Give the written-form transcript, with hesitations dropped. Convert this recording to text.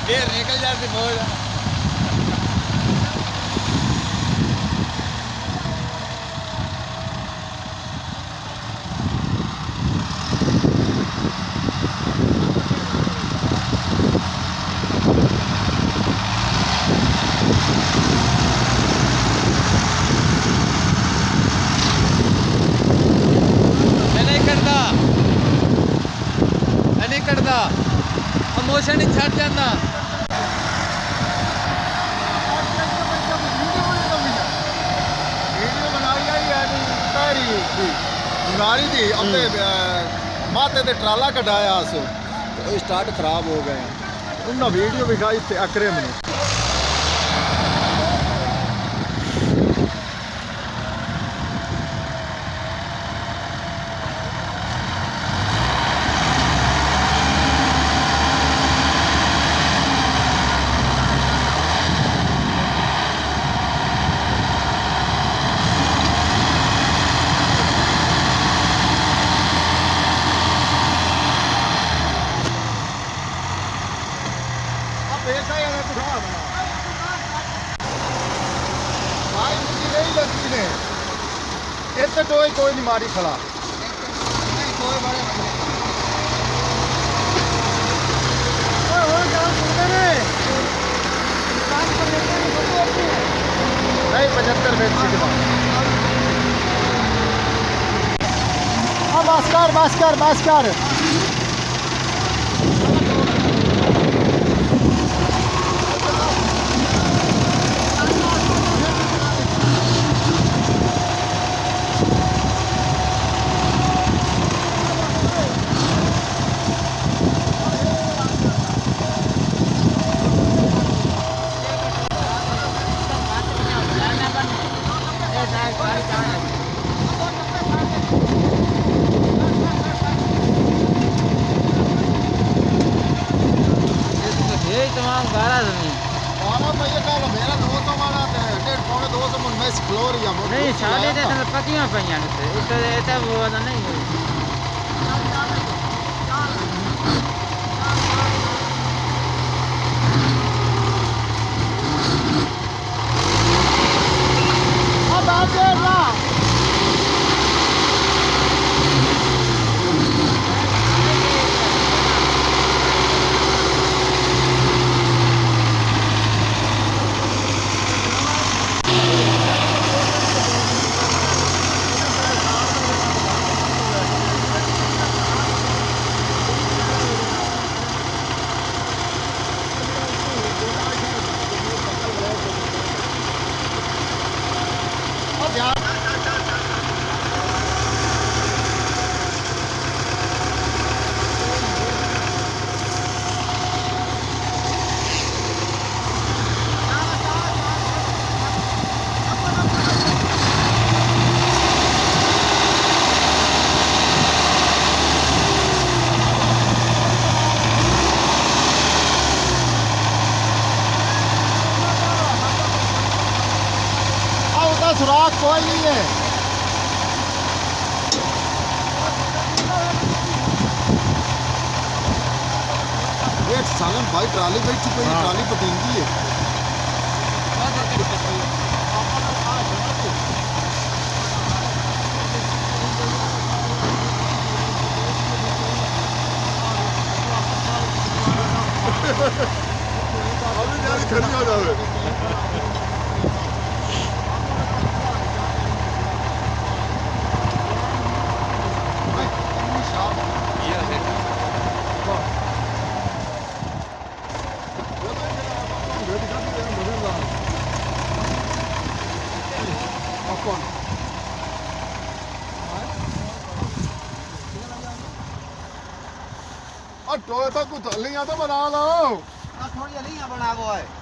फिर निकल जाती बहुत। नहीं कटदा मोशन ही छट जाता। बीमारी थी अपने माथे ते ट्राला कटाया तो स्टार्ट खराब हो गए। उन्हें वीडियो दिखाई थे अकरे में। इतने टोए कोई नहीं मारी खड़ा। नहीं 75 बस कर। तमाम गारा जमीन मेरा 200 वाला 1.5 मन में एक्सप्लोर या नहीं साढ़े पतियां पईयां इतना वो नहीं। कोई नहीं है ये सालन भाई ट्राली बैठ चुकी है ट्राली पटींदी है अभी यार खड़ी हो जाओ टोए तो कुछ लिया तो बना लो थोड़ी लिया बना वो है